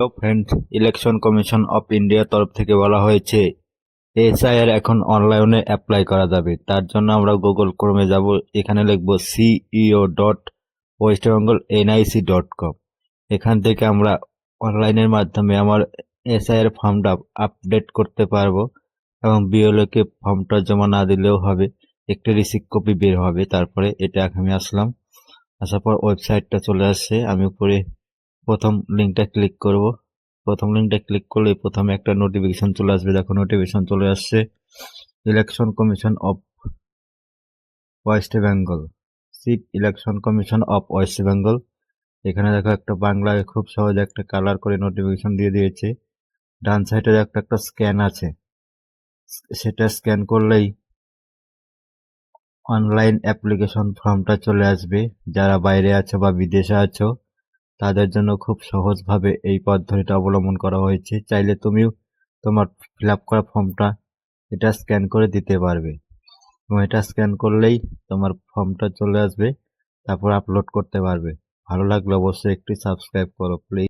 Hello friends, election commission of ইন্ডিয়ার তরফ থেকে বলা হয়েছে এসআইআর এখন অনলাইনে অ্যাপ্লাই করা যাবে। তার জন্য আমরা গুগল ক্রোমে যাব, এখানে লিখব CEO.westbengal.nic.com। এখান থেকে আমরা অনলাইনের মাধ্যমে আমার এসআইআর ফর্মটা আপডেট করতে পারবো এবং বিএলওকে ফর্মটা জমা না দিলেও হবে, একটি রিসিপ্ট কপি বের হবে। তারপরে এটা আমি আসলাম, আসার পর ওয়েবসাইটটা চলে আসছে। আমি উপরে প্রথম লিঙ্কটা ক্লিক করব। প্রথম লিঙ্কটা ক্লিক করলে প্রথমে একটা নোটিফিকেশন চলে আসবে। দেখো নোটিফিকেশন চলে আসছে, election commission of West Bengal, chief election commission of West Bengal. এখানে দেখো একটা বাংলায় খুব সহজে একটা কালার করে নোটিফিকেশন দিয়ে দিয়েছে। ডান সাইডে একটা স্ক্যান আছে, সেটা স্ক্যান করলেই অনলাইন অ্যাপ্লিকেশন ফর্মটা চলে আসবে। যারা বাইরে আছো বা বিদেশে আছো তাদের জন্য খুব সহজভাবে এই পদ্ধতিটা অবলম্বন করা হয়েছে। চাইলে তুমিও তোমার ফিল আপ করা ফর্মটা এটা স্ক্যান করে দিতে পারবে এবং এটা স্ক্যান করলেই তোমার ফর্মটা চলে আসবে, তারপর আপলোড করতে পারবে। ভালো লাগলে অবশ্যই একটি সাবস্ক্রাইব করো প্লিজ।